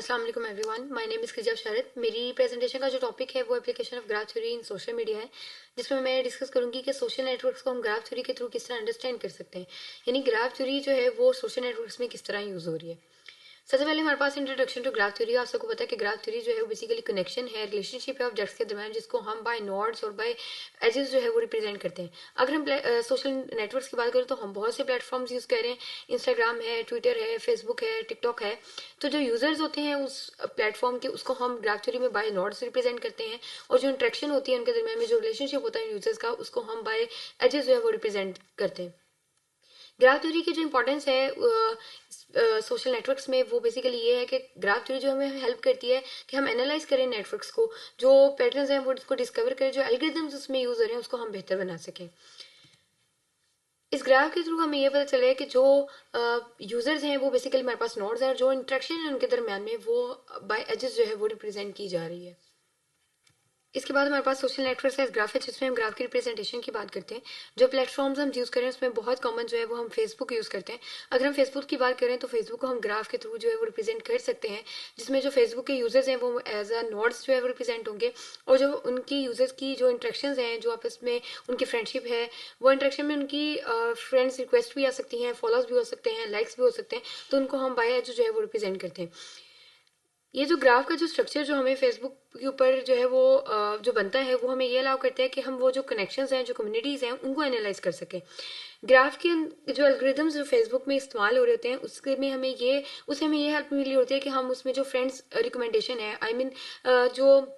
अस्सलाम वालेकुम everyone, my name is खिजाब शारिद। मेरी प्रेजेंटेशन का जो टॉपिक है वो application of graph theory in social media है, जिसमें मैं डिस्कस करूंगी कि सोशल नेटवर्क्स को हम ग्राफ थ्योरी के थ्रू किस तरह अंडरस्टैंड कर सकते हैं, यानी ग्राफ थ्योरी जो है वो सोशल नेटवर्क्स में किस तरह यूज़ हो रही है। सबसे पहले हमारे पास इंट्रोडक्शन टू ग्राफ थ्योरी। आप सबको पता है कि ग्राफ थ्योरी जो है वो बेसिकली कनेक्शन है, रिलेशनशिप है ऑब्जेक्ट्स के दरमियान, जिसको हम बाय नोड्स और बाय एजेस जो है वो रिप्रेजेंट करते हैं। अगर हम सोशल नेटवर्क्स की बात करें तो हम बहुत से प्लेटफॉर्म्स यूज़ कर रहे हैं। इंस्टाग्राम है, ट्विटर है, फेसबुक है, टिकटॉक है। तो जो यूजर्स होते हैं उस प्लेटफॉर्म के, उसको हम ग्राफ थ्योरी में बाय नोड्स रिप्रेजेंट करते हैं, और जो इंट्रैक्शन होती है उनके दरमियान में, जो रिलेशनशिप होता है यूजर्स का, उसको हम बाय एजेस जो है वो रिप्रेजेंट करते हैं। ग्राफ थ्योरी की जो इंपॉर्टेंस है सोशल नेटवर्क्स में, वो बेसिकली ये है कि ग्राफ थ्योरी जो हमें हेल्प करती है कि हम एनालाइज करें नेटवर्क्स को, जो पैटर्न्स हैं वो उसको डिस्कवर करें, जो एल्गोरिथम्स उसमें यूज हो रहे हैं उसको हम बेहतर बना सकें। इस ग्राफ के थ्रू हमें ये पता चला है कि जो यूजर्स हैं वो बेसिकली हमारे पास नोड्स हैं, और जो इंट्रैक्शन है उनके दरमियान में वो बाय एजेस जो है वो रिप्रेजेंट की जा रही है। इसके बाद हमारे पास सोशल नेटवर्क का ग्राफ है, जिसमें हम ग्राफ की रिप्रेजेंटेशन की बात करते हैं। जो प्लेटफॉर्म्स हम यूज़ करें उसमें बहुत कॉमन जो है वो हम फेसबुक यूज़ करते हैं। अगर हम फेसबुक की बात करें तो फेसबुक को हम ग्राफ के थ्रू जो है वो रिप्रेजेंट कर सकते हैं, जिसमें जो फेसबुक के यूजर्स हैं वो एज अ नोड्स जो है वो रिप्रेजेंट होंगे, और जो उनकी यूजर्स की जो इंट्रैक्शंस हैं, जो आपस में उनकी फ्रेंडशिप है, वो इंट्रैक्शन में उनकी फ्रेंड्स रिक्वेस्ट भी आ सकती हैं, फॉलोज भी हो सकते हैं, लाइक्स भी हो सकते हैं, तो उनको हम बाय एज जो है वो रिप्रेजेंट करते हैं। ये जो ग्राफ का जो स्ट्रक्चर जो हमें फेसबुक के ऊपर जो है वो जो बनता है, वो हमें ये अलाउ करता है कि हम वो जो कनेक्शंस हैं, जो कम्युनिटीज़ हैं, उनको एनालाइज कर सकें। ग्राफ के जो एल्गोरिथम्स जो फेसबुक में इस्तेमाल हो रहे होते हैं, उसके में हमें ये उससे हमें ये हेल्प मिली होती है कि हम उसमें जो फ्रेंड्स रिकमेंडेशन है, आई मीन जो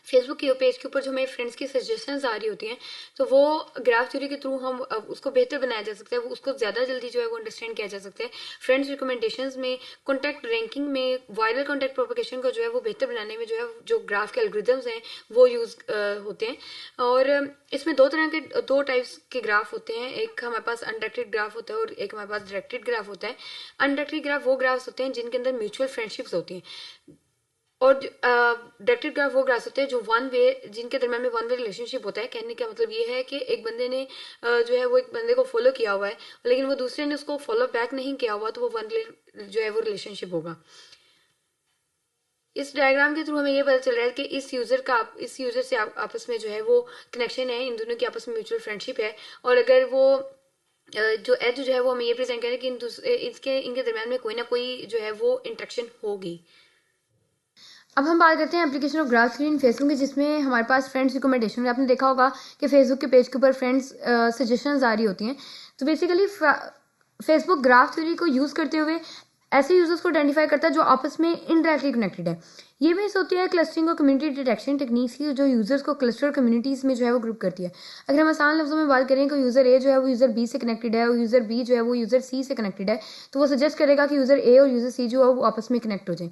फेसबुक के पेज के ऊपर जो हमें फ्रेंड्स की सजेशंस आ रही होती हैं, तो वो ग्राफ थ्योरी के थ्रू हम उसको बेहतर बनाया जा सकता है, वो उसको ज़्यादा जल्दी जो है वो अंडरस्टैंड किया जा सकता है। फ्रेंड्स रिकमेंडेशंस में, कॉन्टैक्ट रैंकिंग में, वायरल कॉन्टैक्ट प्रोपगेशन को जो है वो बेहतर बनाने में जो है जो ग्राफ के एल्गोरिथम्स हैं वो यूज़ होते हैं। और इसमें दो टाइप्स के ग्राफ होते हैं। एक हमारे पास अनडायरेक्टेड ग्राफ होता है और एक हमारे पास डायरेक्टेड ग्राफ होता है। अनडायरेक्टेड ग्राफ वो ग्राफ्स होते हैं जिनके अंदर म्यूचुअल फ्रेंडशिप्स होती हैं, और डायरेक्टेड ग्राफ वो ग्राफ होते हैं जो वन वे, जिनके दरम्यान में वन वे रिलेशनशिप होता है। कहने का मतलब ये है कि एक बंदे ने जो है वो एक बंदे को फॉलो किया हुआ है, लेकिन वो दूसरे ने उसको फॉलो बैक नहीं किया हुआ, तो वो वन वे जो है वो रिलेशनशिप होगा। इस डायग्राम के थ्रू हमें ये पता चल रहा है कि इस यूजर से आपस में जो है वो कनेक्शन है, इन दोनों की आपस में म्यूचुअल फ्रेंडशिप है। और अगर वो जो एज जो है वो हमें ये प्रेजेंट करें कि इनके दरमियान में कोई ना कोई जो है वो इंट्रैक्शन होगी। अब हम बात करते हैं application of graph theory in Facebook की, जिसमें हमारे पास फ्रेंड्स रिकमेंडेशन। आपने देखा होगा कि फेसबुक के पेज के ऊपर फ्रेंड्स सजेशंस आ रही होती हैं। तो बेसिकली फेसबुक ग्राफ थ्योरी को यूज़ करते हुए ऐसे यूजर्स को आइडेंटिफाई करता है जो आपस में इनडायरेक्टली कनेक्टेड है। ये बेस होती है क्लस्टरिंग और कम्युनिटी डिटेक्शन टेक्निक्स की, जो यूजर्स को क्लस्टर कम्युनिटीज में जो है वो ग्रुप करती है। अगर हम आसान लफ्जों में बात करें कि यूजर ए जो है वो यूजर बी से कनेक्टेड है, और यूजर बी जो है वो यूजर सी से कनेक्टेड है, तो वो सजेस्ट करेगा कि यूजर ए और यूजर सी जो है वो आपस में कनेक्ट हो जाए।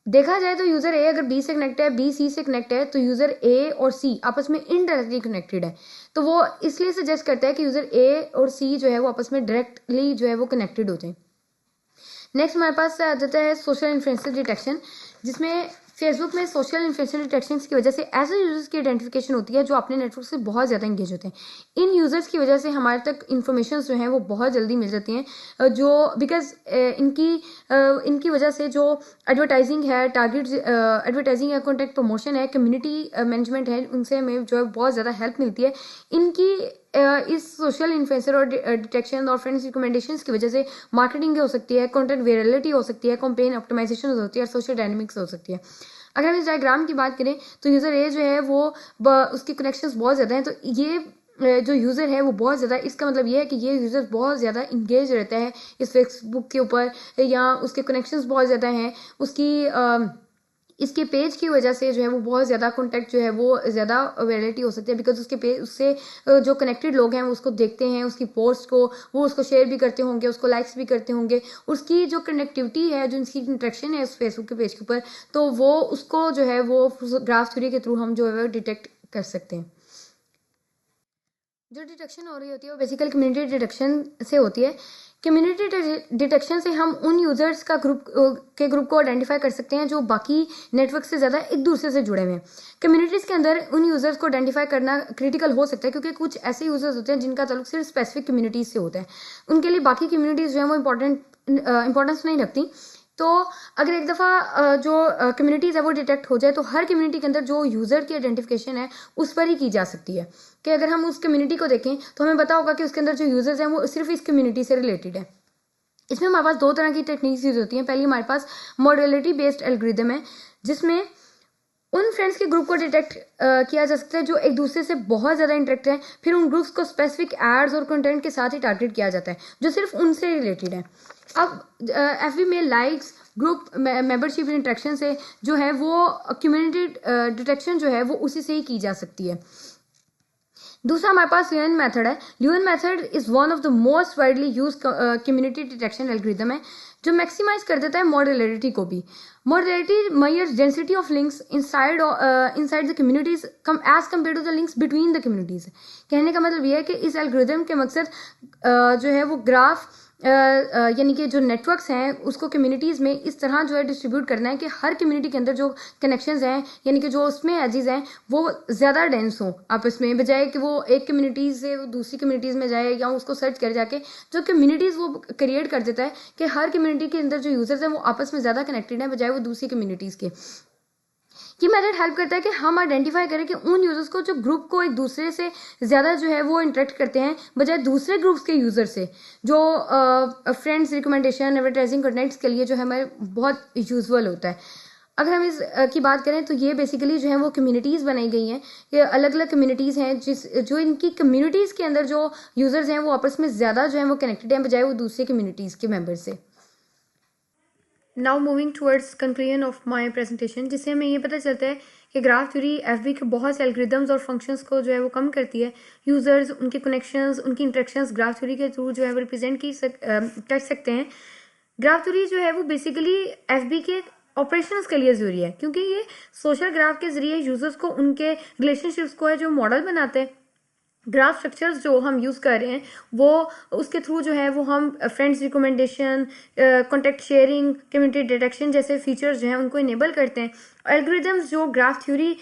देखा जाए तो यूजर ए अगर बी से कनेक्ट है, बी सी से कनेक्ट है, तो यूजर ए और सी आपस में इनडायरेक्टली कनेक्टेड है। तो वो इसलिए सजेस्ट करता है कि यूजर ए और सी जो है वो आपस में डायरेक्टली जो है वो कनेक्टेड हो जाए। नेक्स्ट हमारे पास आ जाता है सोशल इन्फ्लुएंसर डिटेक्शन, जिसमें फेसबुक में सोशल इन्फ्लुएंसर डिटेक्शन की वजह से ऐसे यूजर्स की आइडेंटिफिकेशन होती है जो अपने नेटवर्क से बहुत ज़्यादा इंगेज होते हैं। इन यूजर्स की वजह से हमारे तक इन्फॉर्मेशन जो हैं वो बहुत जल्दी मिल जाती हैं, जो बिकॉज इनकी वजह से जो एडवर्टाइजिंग है, टारगेट एडवर्टाइजिंग है, कॉन्टेंट प्रमोशन है, कम्युनिटी मैनेजमेंट है, उनसे हमें जो है बहुत ज़्यादा हेल्प मिलती है। इनकी इस सोशल इन्फ्लुएंसर और डिटेक्शन और फ्रेंड्स रिकमेंडेशंस की वजह से मार्केटिंग हो सकती है, कंटेंट वायरलिटी हो सकती है, कैंपेन ऑप्टिमाइजेशन हो सकती है, और सोशल डायनामिक्स हो सकती है। अगर हम इस डायग्राम की बात करें तो यूजर ए जो है वो उसके कनेक्शंस बहुत ज़्यादा हैं, तो ये जो यूज़र है वो बहुत ज़्यादा, इसका मतलब ये है कि ये यूज़र बहुत ज़्यादा इंगेज रहता है इस फेसबुक के ऊपर, या उसके कनेक्शंस बहुत ज़्यादा हैं, उसकी इसके पेज की वजह से जो है वो बहुत ज़्यादा कॉन्टैक्ट जो है वो ज़्यादा वैलिडिटी हो सकती है, बिकॉज उसके पेज उससे जो कनेक्टेड लोग हैं वो उसको देखते हैं, उसकी पोस्ट को वो उसको शेयर भी करते होंगे, उसको लाइक्स भी करते होंगे। उसकी जो कनेक्टिविटी है, जो उसकी इंट्रैक्शन है उस फेसबुक के पेज के ऊपर, तो वो उसको जो है वो ग्राफ थ्योरी के थ्रू हम जो है वो डिटेक्ट कर सकते हैं। जो डिटेक्शन हो रही होती है वो बेसिकली कम्युनिटी डिटेक्शन से होती है। कम्युनिटी डिटेक्शन से हम उन यूजर्स का ग्रुप को आइडेंटिफाई कर सकते हैं जो बाकी नेटवर्क से ज़्यादा एक दूसरे से जुड़े हुए हैं। कम्युनिटीज़ के अंदर उन यूजर्स को आइडेंटिफाई करना क्रिटिकल हो सकता है, क्योंकि कुछ ऐसे यूजर्स होते हैं जिनका ताल्लुक सिर्फ स्पेसिफिक कम्युनिटीज़ से होता है, उनके लिए बाकी कम्युनिटीज़ जो है वो इंपॉर्टेंस नहीं रखती। तो अगर एक दफ़ा जो कम्युनिटीज़ है वो डिटेक्ट हो जाए तो हर कम्युनिटी के अंदर जो यूज़र की आइडेंटिफिकेशन है उस पर ही की जा सकती है कि अगर हम उस कम्युनिटी को देखें तो हमें पता होगा कि उसके अंदर जो यूज़र्स हैं वो सिर्फ इस कम्युनिटी से रिलेटेड है। इसमें हमारे पास दो तरह की टेक्निक्स यूज होती हैं। पहली हमारे पास मॉडलिटी बेस्ड एल्गोरिदम है, जिसमें उन फ्रेंड्स के ग्रुप को डिटेक्ट किया जा सकता है जो एक दूसरे से बहुत ज़्यादा इंटरेक्ट हैं, फिर उन ग्रुप्स को स्पेसिफिक एड्स और कंटेंट के साथ ही टारगेट किया जाता है जो सिर्फ उनसे रिलेटेड है। अब एफबी में लाइक्स, ग्रुप मेंबरशिप इंटरेक्शन से जो है वो कम्युनिटी डिटेक्शन जो है वो उसी से ही की जा सकती है। दूसरा हमारे पास ल्यूएन मेथड है। Louvain method is one of the most widely use community detection algorithm है जो मैक्सिमाइज कर देता है मॉडलिटी को भी। Modularity measures density of links inside the communities as compare to the links between the communities. कहने का मतलब यह है कि इस एल्गोरिदम के मकसद जो है वो ग्राफ यानी कि जो नेटवर्क्स हैं उसको कम्युनिटीज़ में इस तरह जो है डिस्ट्रीब्यूट करना है कि हर कम्युनिटी के अंदर जो कनेक्शंस हैं यानी कि जो उसमें एजेस हैं वो ज़्यादा डेंस हो आपस में, बजाय कि वो एक कम्युनिटी से वो दूसरी कम्युनिटीज़ में जाए या उसको सर्च कर जाके जो कम्युनिटीज़ वो क्रिएट कर देता है कि हर कम्युनिटी के अंदर जो यूज़र्स हैं वो आपस में ज़्यादा कनेक्टेड हैं बजाय वो दूसरी कम्युनिटीज़ के। ये मेथड हेल्प करता है कि हम आइडेंटिफाई करें कि उन यूजर्स को जो ग्रुप को एक दूसरे से ज़्यादा जो है वो इंटरेक्ट करते हैं बजाय दूसरे ग्रुप्स के यूज़र से, जो फ्रेंड्स रिकमेंडेशन एडवर्टाइजिंग कंटेंट्स के लिए जो है हमारे बहुत यूजफुल होता है। अगर हम इस की बात करें तो ये बेसिकली जो है वो कम्युनिटीज़ बनाई गई हैं। ये अलग अलग कम्युनिटीज़ हैं जो इनकी कम्युनिटीज़ के अंदर जो यूज़र्स हैं वो आपस में ज़्यादा जो है वो कनेक्टेड हैं बजाय वो दूसरी कम्युनिटीज़ के मेम्बर से। Now moving towards conclusion of my presentation, जिससे हमें ये पता चलता है कि ग्राफ थ्योरी एफबी के बहुत से एल्गोरिदम्स और फंक्शंस को जो है वो कम करती है। यूजर्स, उनके कनेक्शंस, उनकी इंटरेक्शंस ग्राफ थ्योरी के थ्रू जो है वो रिप्रेजेंट कर सकते हैं। ग्राफ थ्योरी जो है वो बेसिकली एफबी के ऑपरेशंस के लिए जरूरी है क्योंकि ये सोशल ग्राफ के जरिए यूजर्स को उनके रिलेशनशिप्स को है जो मॉडल बनाते हैं। ग्राफ स्ट्रक्चर्स जो हम यूज़ कर रहे हैं वो उसके थ्रू जो है वो हम friends recommendation, contact sharing, community detection जैसे फीचर्स जो हैं उनको इनेबल करते हैं। एल्गोरिदम्स जो ग्राफ थ्योरी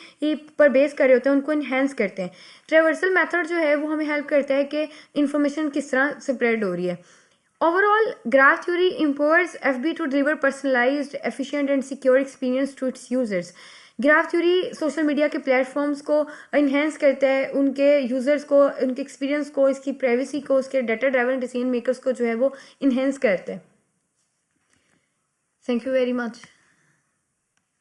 पर बेस कर रहे होते हैं उनको इन्हेंस करते हैं। ट्रेवर्सल मेथड जो है वो हमें हेल्प करता है कि इंफॉर्मेशन किस तरह स्प्रेड हो रही है। Overall graph theory empowers FB to deliver personalized, efficient and secure experience to its users. Graph theory social media के प्लेटफॉर्म्स को इन्हेंस करता है, उनके यूजर्स को, उनके एक्सपीरियंस को, इसकी प्राइवेसी को, उसके डाटा ड्राइवन डिसीजन मेकर्स को जो है वो इन्हेंस करता है। Thank you very much.